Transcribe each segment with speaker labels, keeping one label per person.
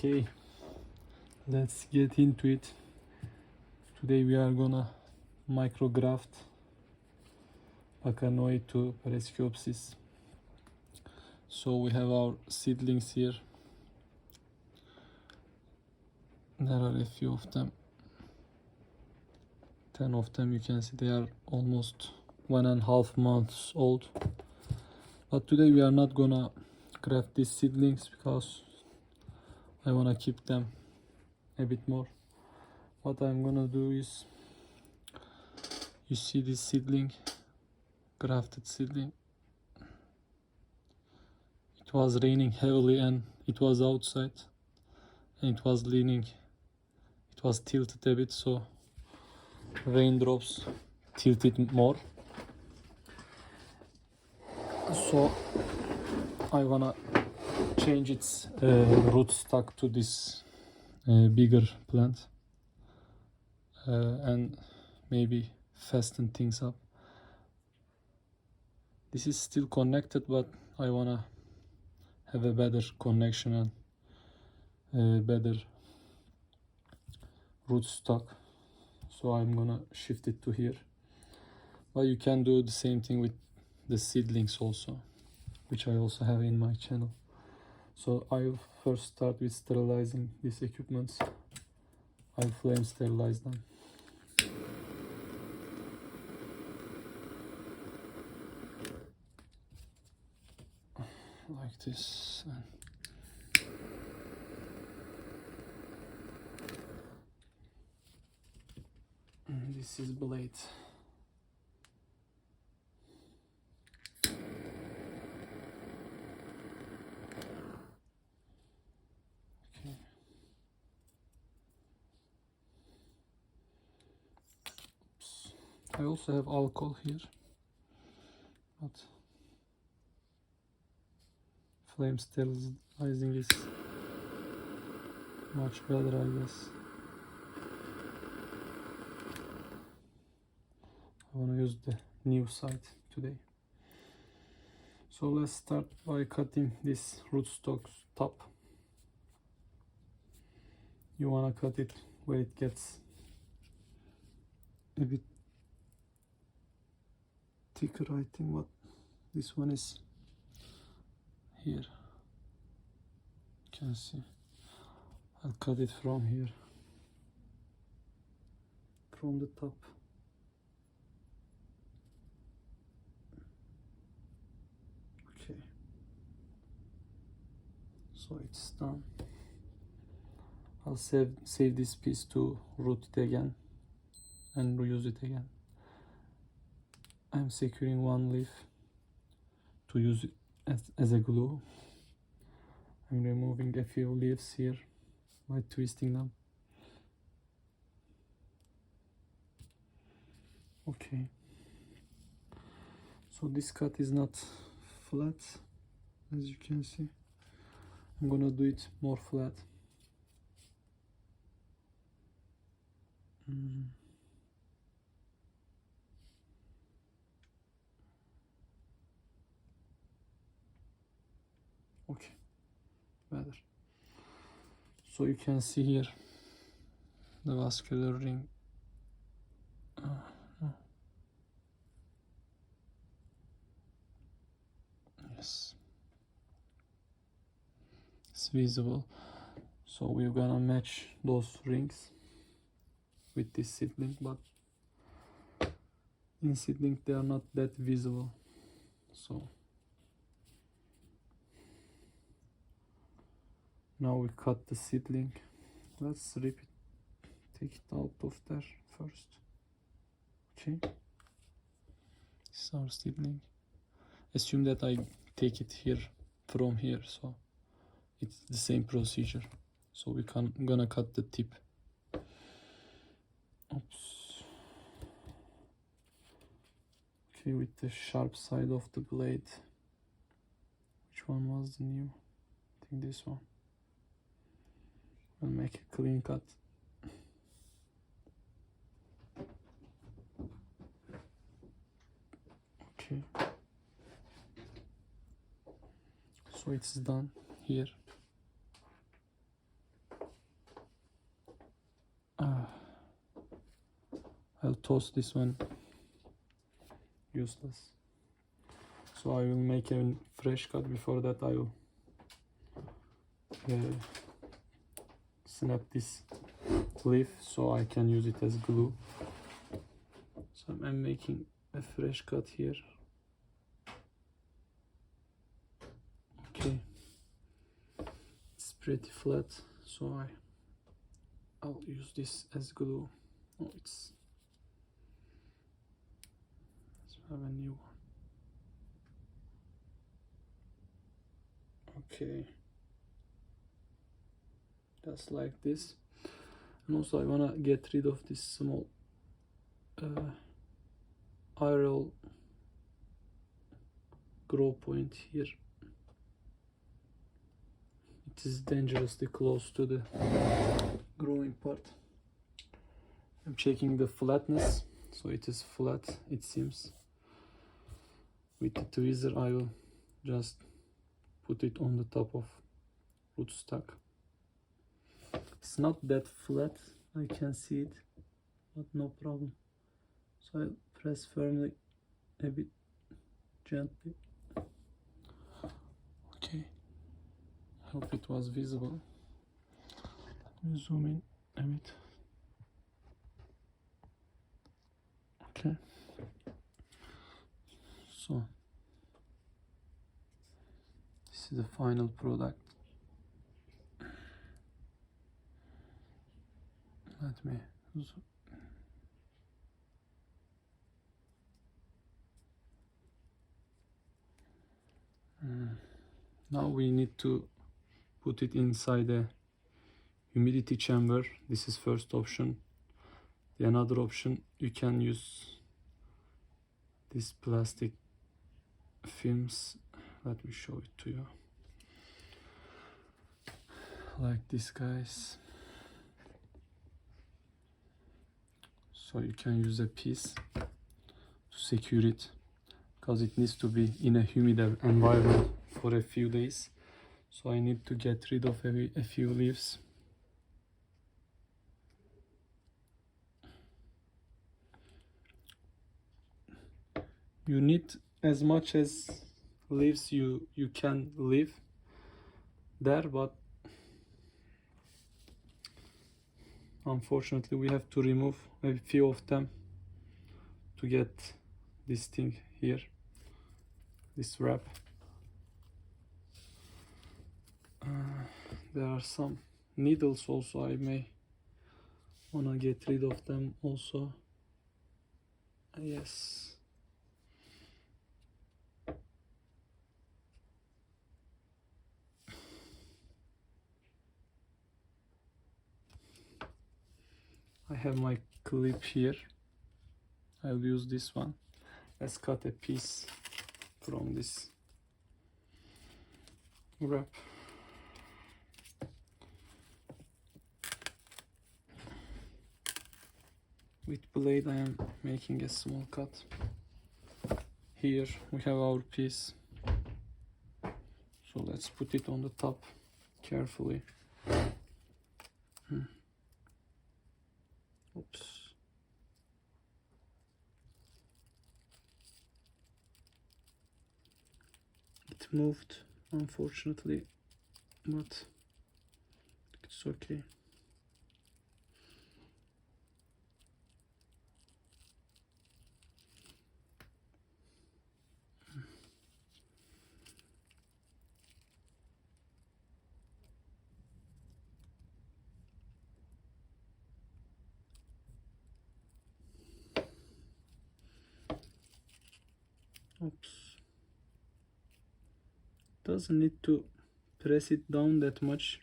Speaker 1: Okay, let's get into it. Today we are gonna micrograft Pachanoi to pereskiopsis. So we have our seedlings here. There are a few of them. 10 of them, you can see they are almost 1.5 months old. But today we are not gonna graft these seedlings because I wanna keep them a bit more. What I'm gonna do is, you see this seedling, grafted seedling. It was raining heavily and it was outside and it was leaning. It was tilted a bit, so raindrops tilted more. So I wanna change its root stock to this bigger plant and maybe fasten things up. This is still connected, but I wanna have a better connection and better root stock, so I'm gonna shift it to here. But you can do the same thing with the seedlings also, which I also have in my channel. So I'll first start with sterilizing these equipments. I'll flame sterilize them. Like this. And this is blade. Okay. Oops. I also have alcohol here, but flame sterilizing is much better, I guess. I want to use the new side today. So let's start by cutting this rootstock top. You want to cut it where it gets a bit thicker, I think, what this one is here. You can see. I'll cut it from here, from the top. Okay, so it's done. I'll save this piece to root it again and reuse it again. I'm securing one leaf to use it as a glue. I'm removing a few leaves here by twisting them. Okay, so this cut is not flat, as you can see. I'm gonna do it more flat. Okay, better. So you can see here the vascular ring. Yes, it's visible. So we're gonna match those rings with this seedling, but in seedling they are not that visible. So now we cut the seedling. Let's rip it, take it out of there first. Okay, this is our seedling. Assume that I take it here from here, so it's the same procedure. So I'm gonna cut the tip. Oops. Okay, with the sharp side of the blade. Which one was the new? I think this one. I'll make a clean cut. Okay. So it's done here. I'll toss this one, useless. So I will make a fresh cut. Before that I will snap this leaf so I can use it as glue. So I'm making a fresh cut here. Okay, it's pretty flat, so I'll use this as glue. Oh, let's have a new one. Okay, just like this. And also I wanna get rid of this small eye roll grow point here. It is dangerously close to the growing part. I'm checking the flatness, so it is flat, it seems. With the tweezer I will just put it on the top of rootstock. It's not that flat, I can see it, but no problem. So I'll press firmly, a bit gently. Okay, I hope it was visible. Let me zoom in a bit. Okay, so this is the final product. Let me zoom. Now we need to put it inside a humidity chamber. This is first option. The another option, you can use these plastic films. Let me show it to you. Like this, guys. So you can use a piece to secure it, because it needs to be in a humid environment for a few days. So I need to get rid of a few leaves. You need as much as leaves you can leave there, but unfortunately we have to remove a few of them to get this thing here, this wrap. There are some needles also, I may wanna get rid of them also. Yes. I have my clip here. I'll use this one. Let's cut a piece from this wrap. With blade I am making a small cut. Here we have our piece. So let's put it on the top carefully. Oops. It moved, unfortunately, but it's okay. Oops. Doesn't need to press it down that much,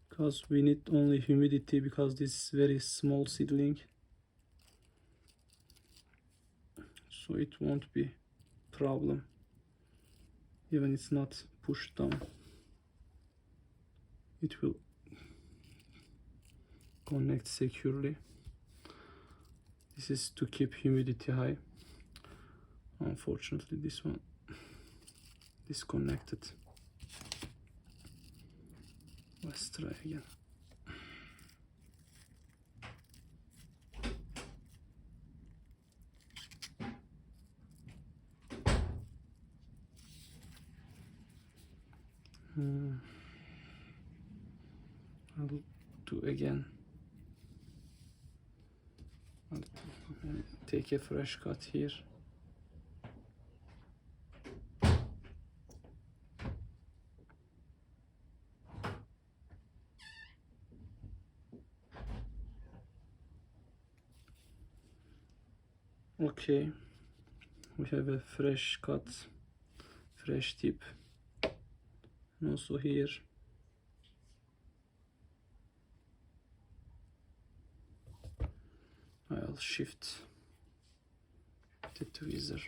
Speaker 1: because we need only humidity, because this is very small seedling, so it won't be problem even it's not pushed down. It will connect securely. This is to keep humidity high. Unfortunately this one disconnected. Let's try again. I'll do again. I'll take a fresh cut here. Okay, we have a fresh cut, fresh tip, and also here. I'll shift the tweezer.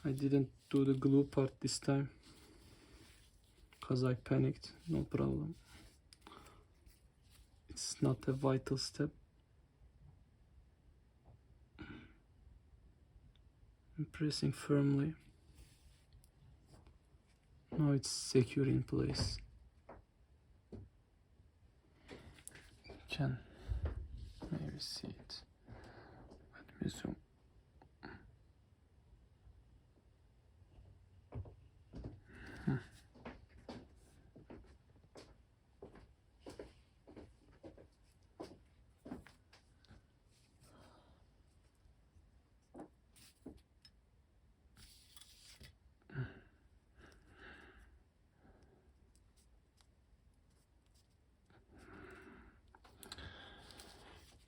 Speaker 1: I didn't do the glue part this time because I panicked. No problem. It's not a vital step. I'm pressing firmly. Now it's secure in place. You can maybe see it. Let me zoom.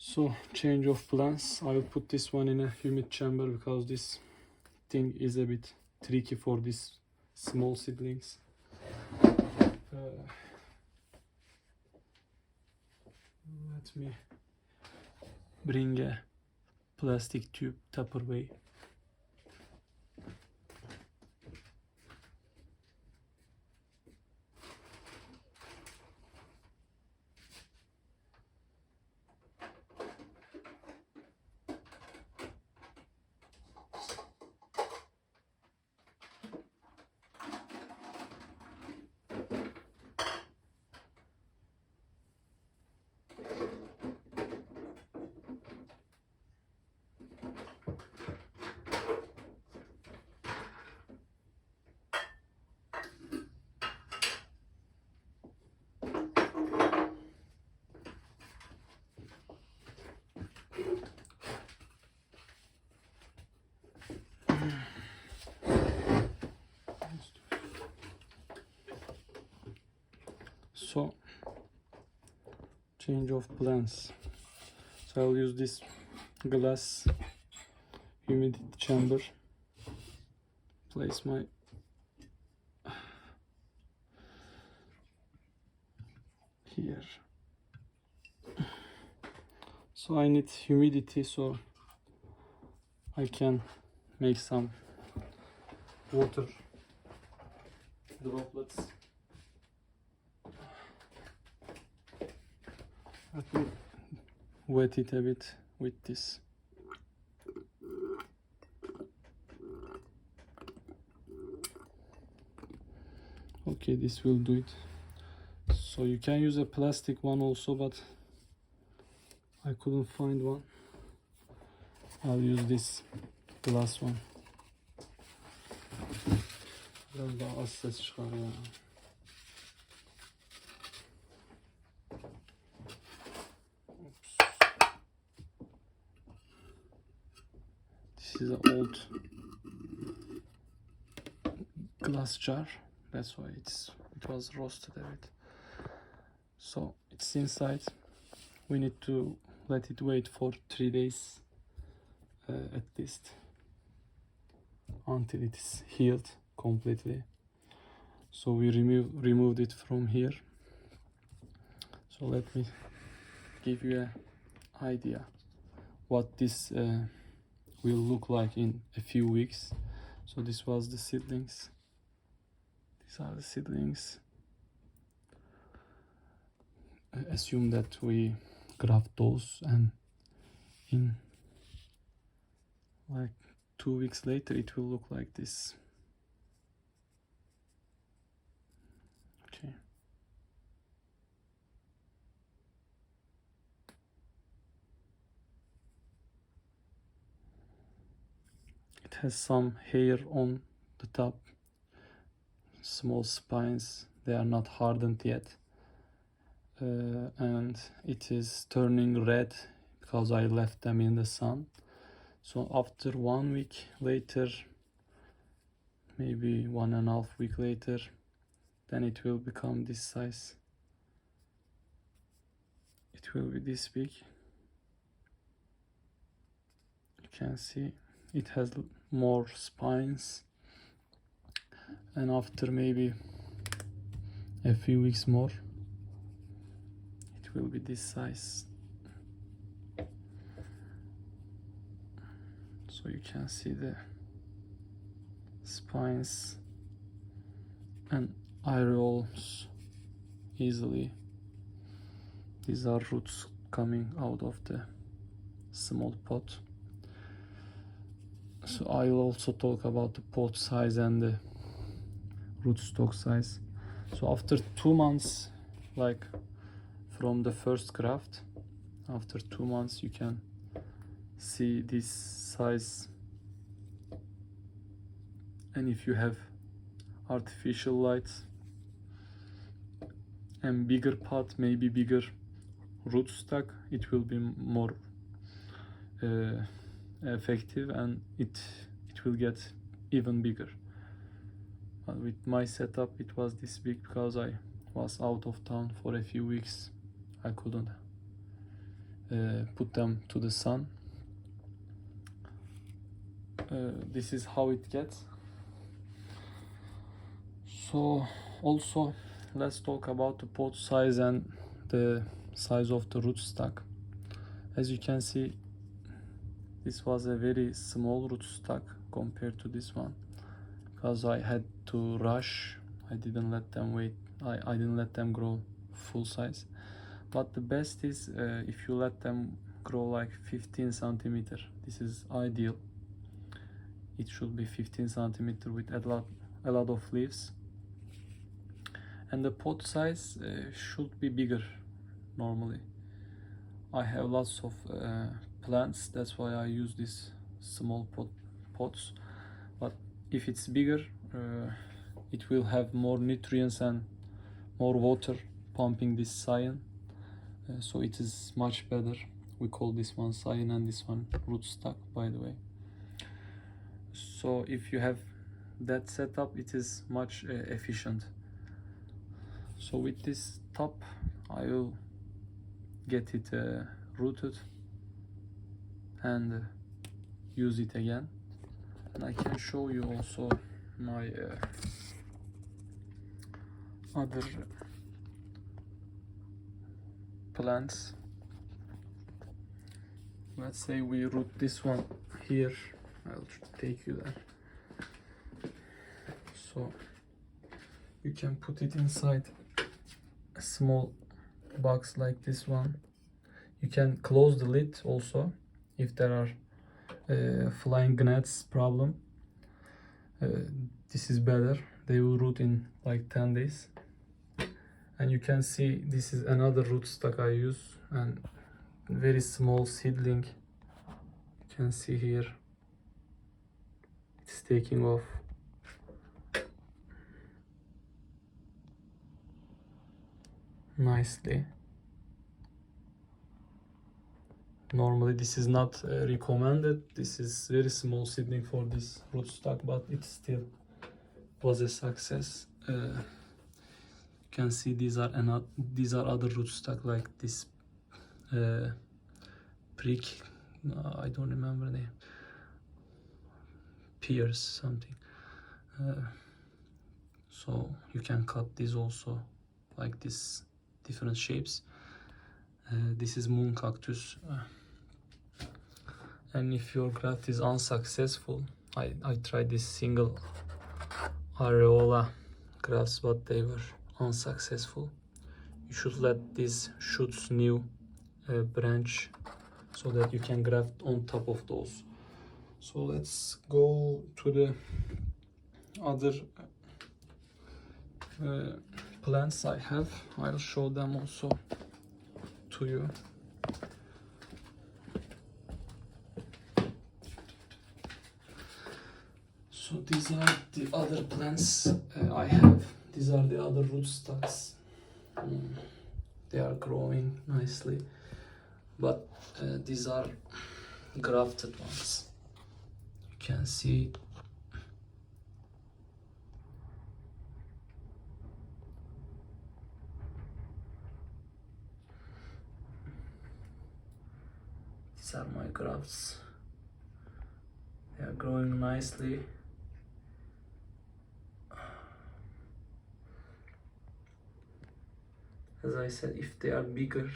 Speaker 1: So, change of plans. I will put this one in a humid chamber because this thing is a bit tricky for these small seedlings. Let me bring a plastic tube Tupperware. So, change of plans. So I'll use this glass humidity chamber. Place my here. So I need humidity so I can make some water droplets. Let me wet it a bit with this. Okay, this will do it. So you can use a plastic one also, but I couldn't find one. I'll use this glass one. Biraz daha az ses çıkar ya. This is an old glass jar. That's why it was roasted a bit. So it's inside. We need to let it wait for 3 days at least until it is healed completely. So we removed it from here. So let me give you an idea what this will look like in a few weeks. So this was the seedlings. These are the seedlings. Assume that we graft those, and in like 2 weeks later it will look like this. Okay. has some hair on the top, small spines. They are not hardened yet, and it is turning red because I left them in the sun. So after 1 week later, maybe 1.5 week later, then it will become this size. It will be this big. You can see it has more spines, and after maybe a few weeks more, it will be this size. So you can see the spines and areoles easily. These are roots coming out of the small pot. So I'll also talk about the pot size and the rootstock size. So after 2 months, like from the first graft, after 2 months you can see this size. And if you have artificial light and bigger pot, maybe bigger rootstock, it will be more effective, and it will get even bigger. But with my setup, it was this big because I was out of town for a few weeks. I couldn't put them to the sun. This is how it gets. So also let's talk about the pot size and the size of the rootstock. As you can see, this was a very small rootstock compared to this one, because I had to rush. I didn't let them wait. I didn't let them grow full size. But the best is if you let them grow like 15 centimeter. This is ideal. It should be 15 centimeter with a lot of leaves. And the pot size should be bigger normally. I have lots of plants, that's why I use these small pots. But if it's bigger, it will have more nutrients and more water pumping this cyan. So it is much better. We call this one cyan and this one rootstock, by the way. So if you have that setup, it is much efficient. So with this top, I will get it rooted and use it again. And I can show you also my other plants. Let's say we root this one here. I'll take you there. So you can put it inside a small box like this one. You can close the lid also if there are flying gnats problem. This is better. They will root in like 10 days. And you can see this is another rootstock I use, and very small seedling. You can see here it's taking off. Nicely. Normally this is not recommended. This is very small seedling for this rootstock, but it still was a success. You can see these are other rootstock like this prick. I don't remember the name. Pierce something. So you can cut these also like this, different shapes. This is moon cactus. And if your graft is unsuccessful, I tried this single areola grafts, but they were unsuccessful. You should let these shoots new branch so that you can graft on top of those. So let's go to the other plants I have. I'll show them also to you. So these are the other plants I have. These are the other rootstocks. They are growing nicely, but these are grafted ones. You can see these are my grafts. They are growing nicely. As I said, if they are bigger,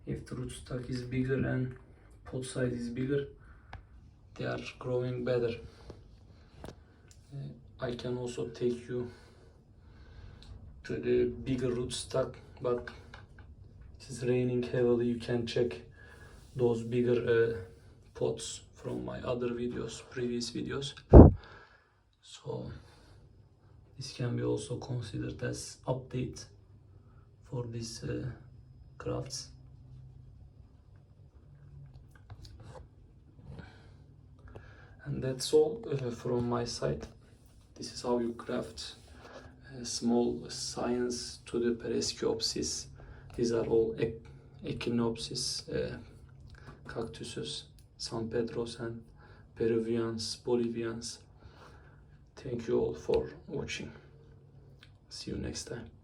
Speaker 1: if the rootstock is bigger and pot size is bigger, they are growing better. I can also take you to the bigger rootstock, but it is raining heavily. You can check those bigger pots from my other videos, previous videos. So this can be also considered as update for these crafts. And that's all from my side. This is how you craft small science to the pereskiopsis. These are all echinopsis, cactuses, San Pedros and Peruvians, Bolivians. Thank you all for watching. See you next time.